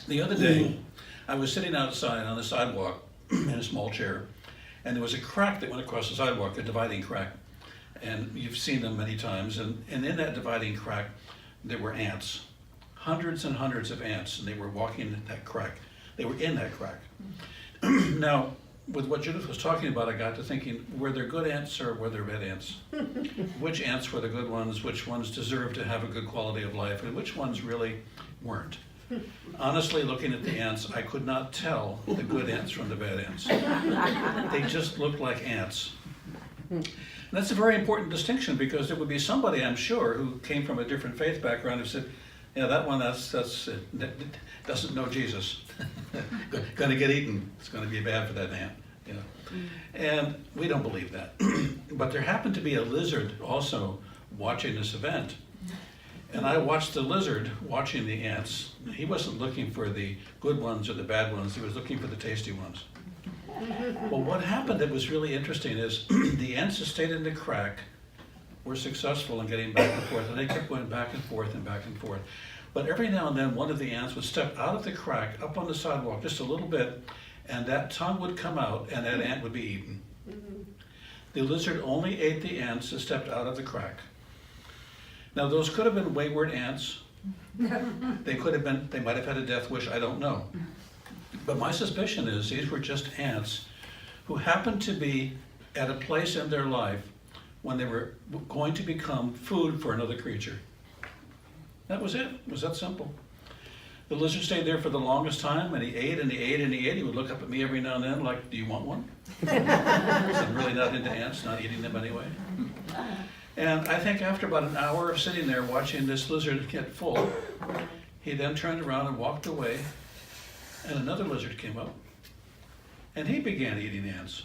The other day, I was sitting outside on the sidewalk in a small chair, and there was a crack that went across the sidewalk, a dividing crack. And you've seen them many times, and in that dividing crack, there were ants. Hundreds and hundreds of ants, and they were walking in that crack. They were in that crack. Now, with what Judith was talking about, I got to thinking, were there good ants or were there bad ants? Which ants were the good ones? Which ones deserved to have a good quality of life? And which ones really weren't? Honestly, looking at the ants, I could not tell the good ants from the bad ants. They just looked like ants. And that's a very important distinction, because there would be somebody, I'm sure, who came from a different faith background who said, yeah, that one that doesn't know Jesus. Going to get eaten. It's going to be bad for that ant. You know. And we don't believe that. But there happened to be a lizard also watching this event. And I watched the lizard watching the ants. He wasn't looking for the good ones or the bad ones. He was looking for the tasty ones. Well, what happened that was really interesting is the ants that stayed in the crack were successful in getting back and forth, and they kept going back and forth and back and forth. But every now and then, one of the ants would step out of the crack, up on the sidewalk just a little bit, and that tongue would come out, and that ant would be eaten. The lizard only ate the ants that stepped out of the crack. Now, those could have been wayward ants. They might have had a death wish, I don't know. But my suspicion is these were just ants who happened to be at a place in their life when they were going to become food for another creature. That was it. It was that simple. The lizard stayed there for the longest time, and he ate and he ate and he ate. He would look up at me every now and then like, do you want one? I'm really not into ants, not eating them anyway. And I think after about an hour of sitting there watching this lizard get full, he then turned around and walked away, and another lizard came up, and he began eating ants.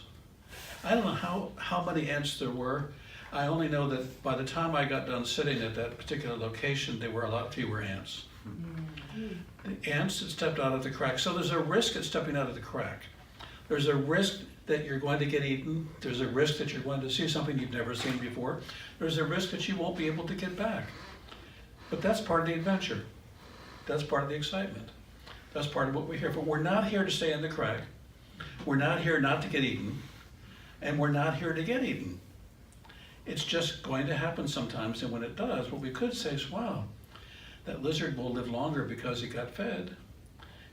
I don't know how many ants there were. I only know that by the time I got done sitting at that particular location, there were a lot fewer ants. The ants that stepped out of the crack. So there's a risk at stepping out of the crack. There's a risk that you're going to get eaten. There's a risk that you're going to see something you've never seen before. There's a risk that you won't be able to get back. But that's part of the adventure. That's part of the excitement. That's part of what we're here for. We're not here to stay in the crack. We're not here not to get eaten. And we're not here to get eaten. It's just going to happen sometimes, and when it does, what we could say is, wow, that lizard will live longer because he got fed,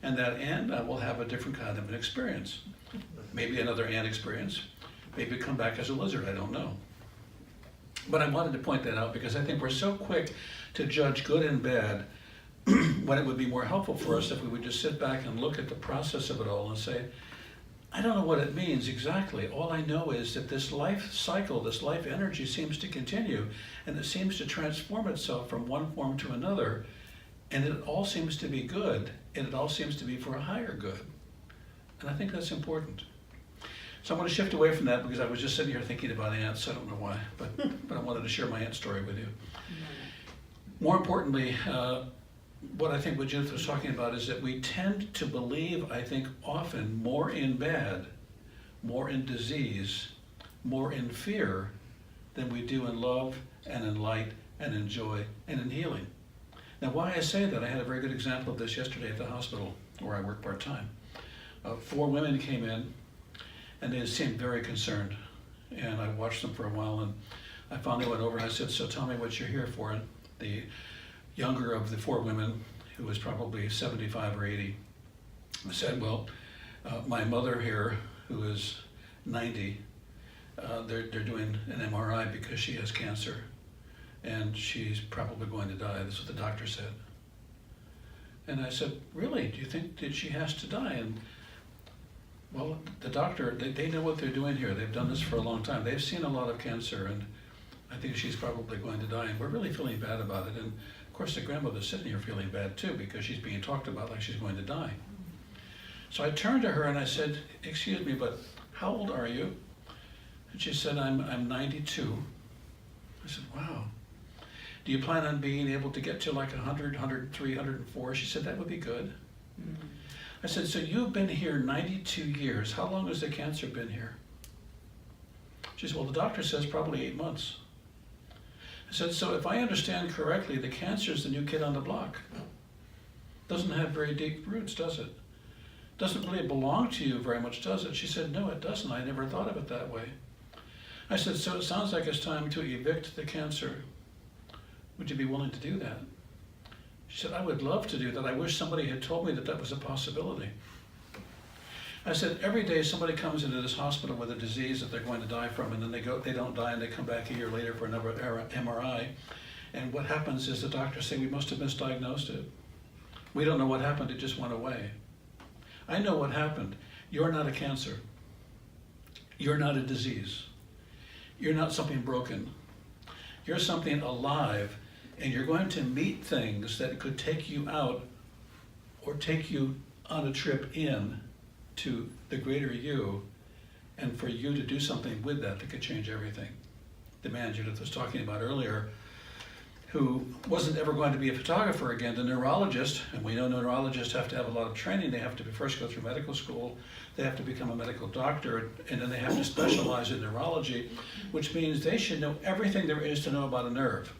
and that ant will have a different kind of an experience. Maybe another ant experience, maybe come back as a lizard, I don't know. But I wanted to point that out because I think we're so quick to judge good and bad when it would be more helpful for us if we would just sit back and look at the process of it all and say, I don't know what it means exactly. All I know is that this life cycle, this life energy seems to continue, and it seems to transform itself from one form to another, and it all seems to be good, and it all seems to be for a higher good. And I think that's important. So I'm going to shift away from that because I was just sitting here thinking about ants. I don't know why, but I wanted to share my ant story with you. More importantly, what I think what Judith was talking about is that we tend to believe, I think, often more in bad, more in disease, more in fear than we do in love and in light and in joy and in healing. Now, why I say that, I had a very good example of this yesterday at the hospital where I work part-time. 4 women came in, and they seemed very concerned. And I watched them for a while, and I finally went over and I said, so tell me what you're here for. And the younger of the 4 women, who was probably 75 or 80, said, well, my mother here, who is 90, they're doing an MRI because she has cancer, and she's probably going to die. That's what the doctor said. And I said, really, do you think that she has to die? And well, the doctor, they know what they're doing here. They've done this for a long time. They've seen a lot of cancer, and I think she's probably going to die, and we're really feeling bad about it. And of course, the grandmother's sitting here feeling bad too, because she's being talked about like she's going to die. So I turned to her and I said, excuse me, but how old are you? And she said, I'm 92. I said, wow. Do you plan on being able to get to like 100, 103, 104? She said, that would be good. I said, so you've been here 92 years. How long has the cancer been here? She said, well, the doctor says probably 8 months. I said, so if I understand correctly, the cancer is the new kid on the block. Doesn't have very deep roots, does it? Doesn't really belong to you very much, does it? She said, no, it doesn't. I never thought of it that way. I said, so it sounds like it's time to evict the cancer. Would you be willing to do that? She said, I would love to do that. I wish somebody had told me that that was a possibility. I said, every day somebody comes into this hospital with a disease that they're going to die from, and then they don't die, and they come back a year later for another MRI. And what happens is the doctors say, we must have misdiagnosed it. We don't know what happened, it just went away. I know what happened. You're not a cancer. You're not a disease. You're not something broken. You're something alive, and you're going to meet things that could take you out or take you on a trip in to the greater you, and for you to do something with that could change everything. The man Judith was talking about earlier, who wasn't ever going to be a photographer again, the neurologist, and we know neurologists have to have a lot of training. They have to first go through medical school, they have to become a medical doctor, and then they have to specialize in neurology, which means they should know everything there is to know about a nerve.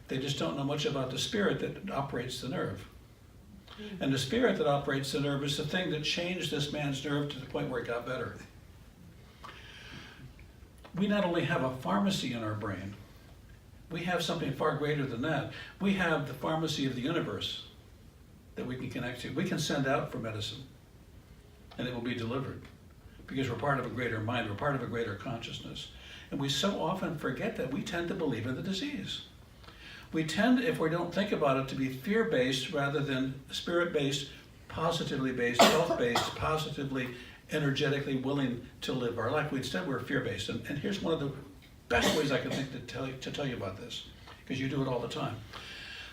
They just don't know much about the spirit that operates the nerve. And the spirit that operates the nerve is the thing that changed this man's nerve to the point where it got better. We not only have a pharmacy in our brain, we have something far greater than that. We have the pharmacy of the universe that we can connect to. We can send out for medicine, and it will be delivered, because we're part of a greater mind, we're part of a greater consciousness. And we so often forget that. We tend to believe in the disease. We tend, if we don't think about it, to be fear-based rather than spirit-based, positively based, health-based, positively, energetically willing to live our life. Instead, we're fear-based. And here's one of the best ways I can think to tell you about this, because you do it all the time.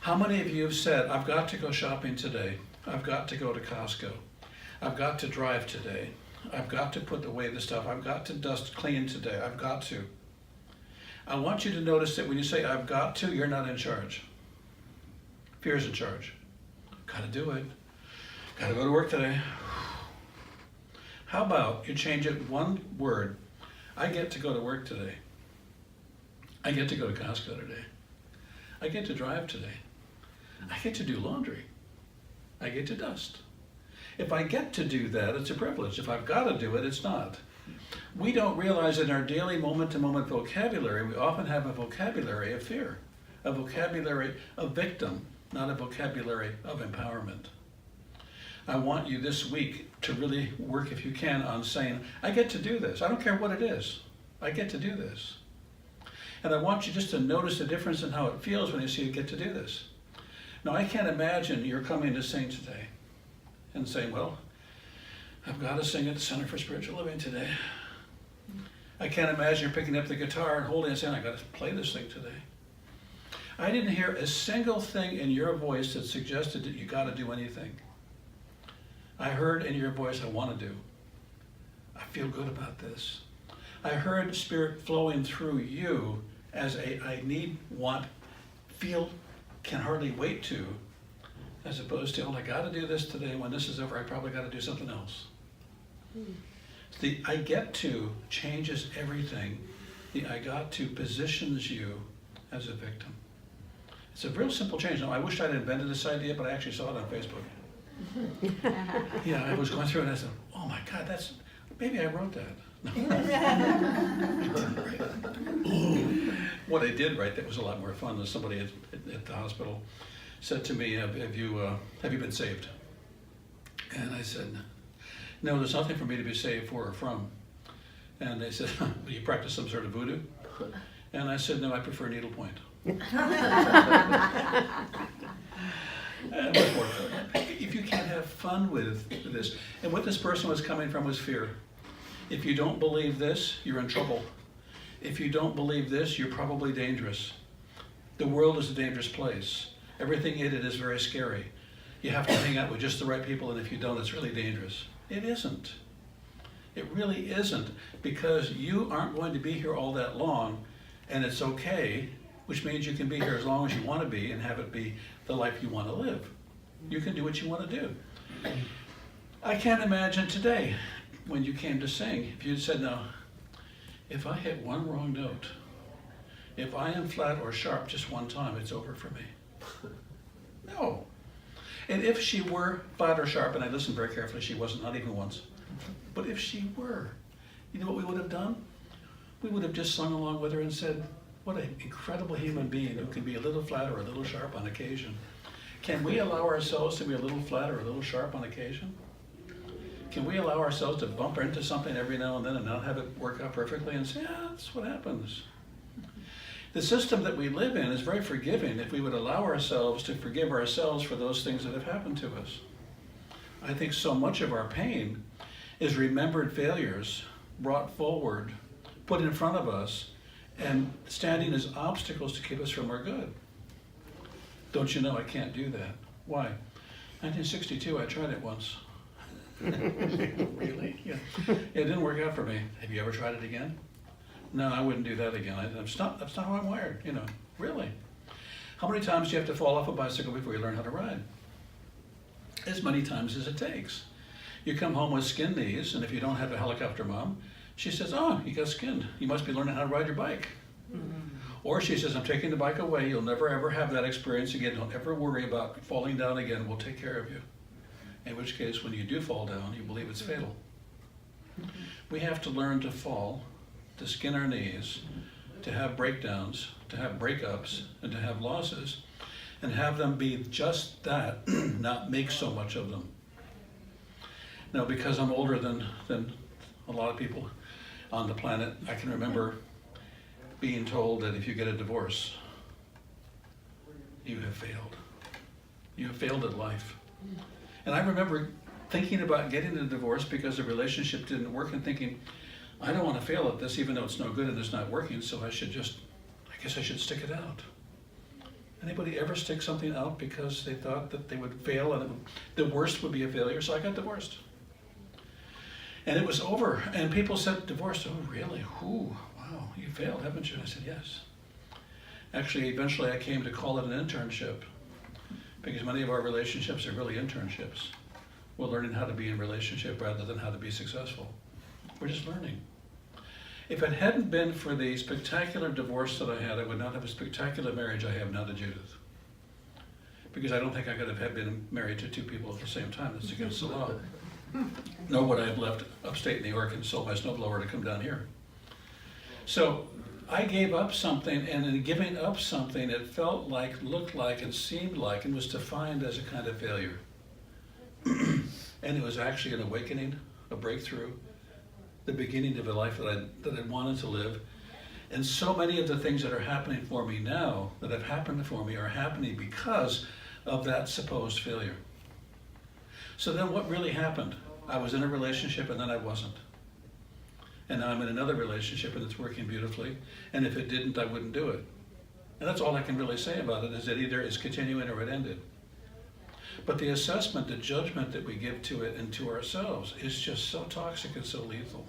How many of you have said, I've got to go shopping today. I've got to go to Costco. I've got to drive today. I've got to put away the stuff. I've got to dust clean today. I've got to. I want you to notice that when you say, I've got to, you're not in charge. Fear's in charge. Gotta do it. Gotta go to work today. How about you change it one word? I get to go to work today. I get to go to Costco today. I get to drive today. I get to do laundry. I get to dust. If I get to do that, it's a privilege. If I've got to do it, it's not. We don't realize in our daily moment-to-moment vocabulary, we often have a vocabulary of fear, a vocabulary of victim, not a vocabulary of empowerment. I want you this week to really work, if you can, on saying, I get to do this. I don't care what it is. I get to do this. And I want you just to notice the difference in how it feels when you see you get to do this. Now, I can't imagine you're coming to sing today and saying, well, I've got to sing at the Center for Spiritual Living today. I can't imagine you're picking up the guitar and holding it and saying, I've got to play this thing today. I didn't hear a single thing in your voice that suggested that you got to do anything. I heard in your voice, I want to do. I feel good about this. I heard Spirit flowing through you as a I need, want, feel, can hardly wait to, as opposed to, oh, I got to do this today. When this is over, I probably got to do something else. The I get to changes everything. The I got to positions you as a victim. It's a real simple change. Now, I wish I'd invented this idea, but I actually saw it on Facebook. Yeah, I was going through it and I said, oh my God, maybe I wrote that. No. I didn't write it. What I did write that was a lot more fun was somebody at the hospital said to me, have you been saved? And I said, no, there's nothing for me to be saved for or from. And they said, will you practice some sort of voodoo? And I said, no, I prefer needlepoint. If you can't have fun with this, and what this person was coming from was fear. If you don't believe this, you're in trouble. If you don't believe this, you're probably dangerous. The world is a dangerous place. Everything in it is very scary. You have to hang out with just the right people, and if you don't, it's really dangerous. It isn't. It really isn't, because you aren't going to be here all that long, and it's okay, which means you can be here as long as you want to be and have it be the life you want to live. You can do what you want to do. I can't imagine today, when you came to sing, if you'd said, no, if I hit one wrong note, if I am flat or sharp just one time, it's over for me. No. And if she were flat or sharp, and I listened very carefully, she wasn't, not even once. But if she were, you know what we would have done? We would have just sung along with her and said, what an incredible human being who can be a little flat or a little sharp on occasion. Can we allow ourselves to be a little flat or a little sharp on occasion? Can we allow ourselves to bump into something every now and then and not have it work out perfectly and say, yeah, that's what happens? The system that we live in is very forgiving if we would allow ourselves to forgive ourselves for those things that have happened to us. I think so much of our pain is remembered failures brought forward, put in front of us, and standing as obstacles to keep us from our good. Don't you know I can't do that? Why? 1962, I tried it once. Really? Yeah. It didn't work out for me. Have you ever tried it again? No, I wouldn't do that again. That's not how I'm wired, you know. Really. How many times do you have to fall off a bicycle before you learn how to ride? As many times as it takes. You come home with skin knees, and if you don't have a helicopter mom, she says, oh, you got skinned. You must be learning how to ride your bike. Or she says, I'm taking the bike away. You'll never ever have that experience again. Don't ever worry about falling down again. We'll take care of you. In which case, when you do fall down, you believe it's fatal. We have to learn to fall, to skin our knees, to have breakdowns, to have breakups, and to have losses, and have them be just that, not make so much of them. Now, because I'm older than a lot of people on the planet, I can remember being told that if you get a divorce, you have failed. You have failed at life. And I remember thinking about getting a divorce because the relationship didn't work and thinking, I don't want to fail at this even though it's no good and it's not working, so I guess I should stick it out. Anybody ever stick something out because they thought that they would fail and the worst would be a failure? So I got divorced. And it was over, and people said, divorced, oh really? Ooh, wow, you failed, haven't you? And I said, yes. Actually, eventually I came to call it an internship, because many of our relationships are really internships. We're learning how to be in relationship rather than how to be successful. We're just learning. If it hadn't been for the spectacular divorce that I had, I would not have a spectacular marriage I have now to Judith. Because I don't think I could have been married to two people at the same time. That's against the law. Nor would I have left upstate New York and sold my snowblower to come down here. So I gave up something, and in giving up something, it felt like, looked like, and seemed like, and was defined as a kind of failure. And it was actually an awakening, a breakthrough, the beginning of a life that I wanted to live. And so many of the things that are happening for me now, that have happened for me, are happening because of that supposed failure. So then what really happened? I was in a relationship and then I wasn't. And now I'm in another relationship and it's working beautifully. And if it didn't, I wouldn't do it. And that's all I can really say about it, is that either it's continuing or it ended. But the assessment, the judgment that we give to it and to ourselves is just so toxic and so lethal.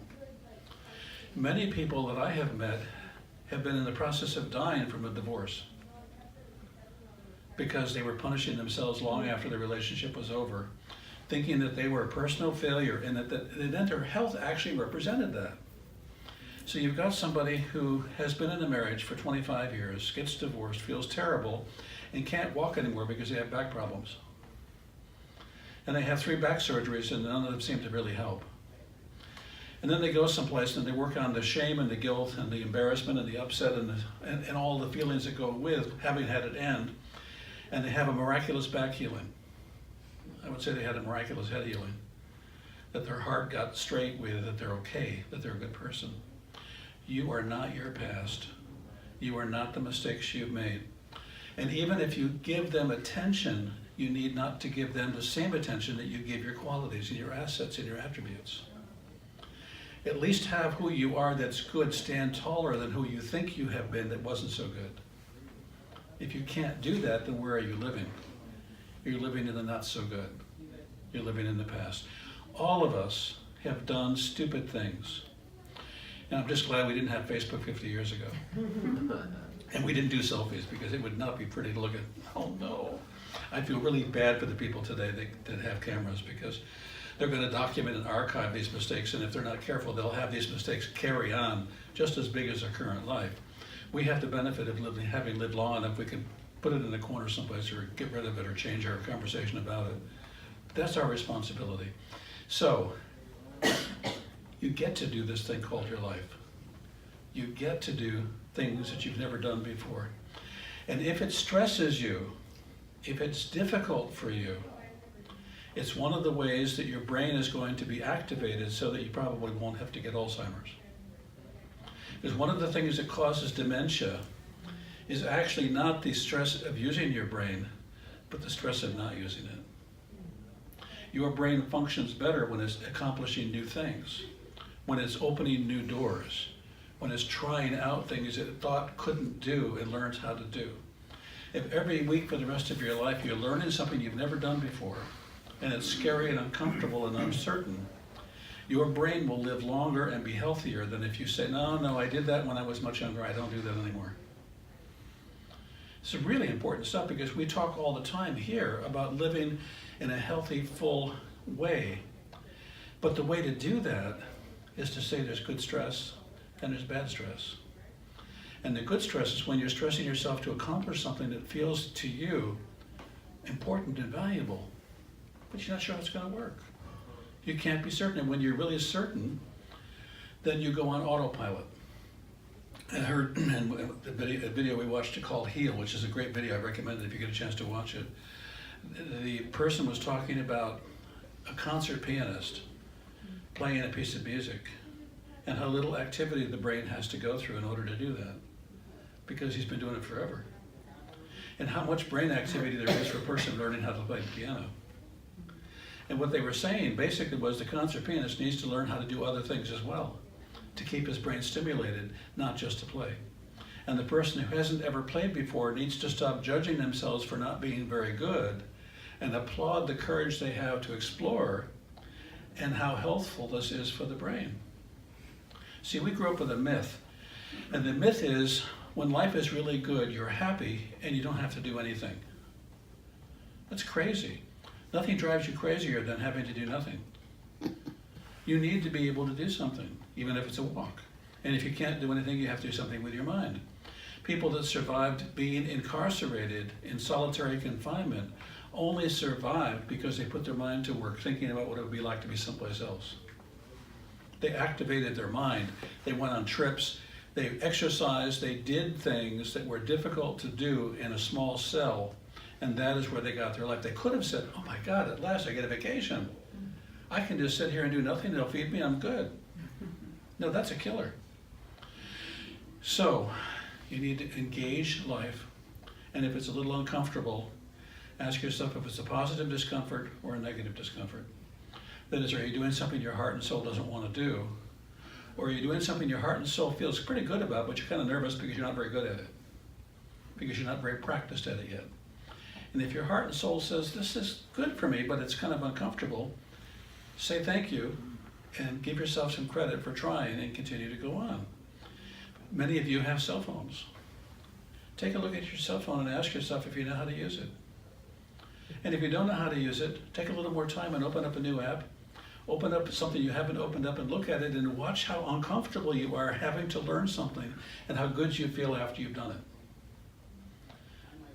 Many people that I have met have been in the process of dying from a divorce because they were punishing themselves long after the relationship was over, thinking that they were a personal failure, and that their health actually represented that. So you've got somebody who has been in a marriage for 25 years, gets divorced, feels terrible, and can't walk anymore because they have back problems. And they have 3 back surgeries and none of them seem to really help. And then they go someplace and they work on the shame and the guilt and the embarrassment and the upset and all the feelings that go with having had it end, and they have a miraculous back healing. I would say they had a miraculous head healing, that their heart got straight with, that they're okay, that they're a good person. You are not your past. You are not the mistakes you've made. And even if you give them attention, you need not to give them the same attention that you give your qualities and your assets and your attributes. At least have who you are that's good stand taller than who you think you have been that wasn't so good. If you can't do that, then where are you living? You're living in the not so good. You're living in the past. All of us have done stupid things. And I'm just glad we didn't have Facebook 50 years ago. And we didn't do selfies because it would not be pretty to look at. Oh no. I feel really bad for the people today that have cameras, because they're going to document and archive these mistakes, and if they're not careful, they'll have these mistakes carry on just as big as their current life. We have the benefit of having lived long enough, we can put it in a corner someplace or get rid of it or change our conversation about it. That's our responsibility. So, you get to do this thing called your life. You get to do things that you've never done before. And if it stresses you, if it's difficult for you, it's one of the ways that your brain is going to be activated so that you probably won't have to get Alzheimer's. Because one of the things that causes dementia is actually not the stress of using your brain, but the stress of not using it. Your brain functions better when it's accomplishing new things, when it's opening new doors, when it's trying out things that it thought couldn't do and learns how to do. If every week for the rest of your life you're learning something you've never done before, and it's scary and uncomfortable and uncertain, your brain will live longer and be healthier than if you say, no, I did that when I was much younger, I don't do that anymore. It's really important stuff because we talk all the time here about living in a healthy, full way. But the way to do that is to say there's good stress and there's bad stress. And the good stress is when you're stressing yourself to accomplish something that feels to you important and valuable, but you're not sure how it's going to work. You can't be certain. And when you're really certain, then you go on autopilot. And I heard in a video we watched called Heal, which is a great video. I recommend it if you get a chance to watch it. The person was talking about a concert pianist playing a piece of music and how little activity the brain has to go through in order to do that, because he's been doing it forever. And how much brain activity there is for a person learning how to play the piano. And what they were saying basically was the concert pianist needs to learn how to do other things as well, to keep his brain stimulated, not just to play. And the person who hasn't ever played before needs to stop judging themselves for not being very good and applaud the courage they have to explore and how healthful this is for the brain. See, we grew up with a myth, and the myth is when life is really good, you're happy and you don't have to do anything. That's crazy. Nothing drives you crazier than having to do nothing. You need to be able to do something, even if it's a walk. And if you can't do anything, you have to do something with your mind. People that survived being incarcerated in solitary confinement only survived because they put their mind to work thinking about what it would be like to be someplace else. They activated their mind. They went on trips. They exercised. They did things that were difficult to do in a small cell. And that is where they got their life. They could have said, oh my God, at last I get a vacation. I can just sit here and do nothing. They'll feed me. I'm good. No, that's a killer. So you need to engage life. And if it's a little uncomfortable, ask yourself if it's a positive discomfort or a negative discomfort. That is, are you doing something your heart and soul doesn't want to do? Or are you doing something your heart and soul feels pretty good about, but you're kind of nervous because you're not very good at it? Because you're not very practiced at it yet. And if your heart and soul says, this is good for me, but it's kind of uncomfortable, say thank you and give yourself some credit for trying and continue to go on. Many of you have cell phones. Take a look at your cell phone and ask yourself if you know how to use it. And if you don't know how to use it, take a little more time and open up a new app. Open up something you haven't opened up and look at it and watch how uncomfortable you are having to learn something and how good you feel after you've done it.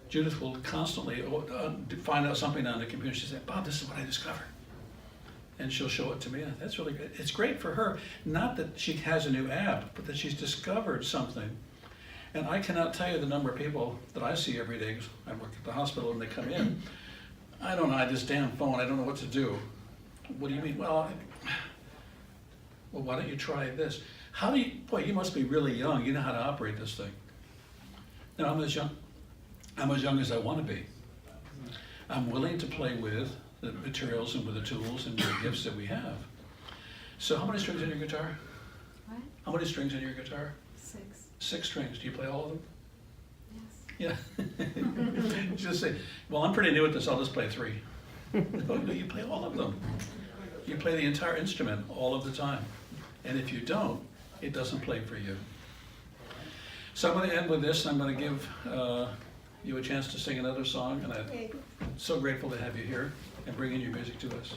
Judith will constantly find out something on the computer. She'll say, Bob, this is what I discovered. And she'll show it to me. That's really good. It's great for her, not that she has a new app, but that she's discovered something. And I cannot tell you the number of people that I see every day, because I work at the hospital and they come in. I don't know, I this damn phone, I don't know what to do. What do you mean? Well, why don't you try this? How do you, boy, you must be really young. You know how to operate this thing. Now, I'm as young as I want to be. I'm willing to play with the materials and with the tools and the gifts that we have. So how many strings in your guitar? What? How many strings in your guitar? 6. 6 strings. Do you play all of them? Yes. Yeah. Just say, well, I'm pretty new at this, I'll just play 3. Oh, no, you play all of them. You play the entire instrument all of the time. And if you don't, it doesn't play for you. So I'm going to end with this. I'm going to give you a chance to sing another song, and I'm so grateful to have you here and bring in your music to us.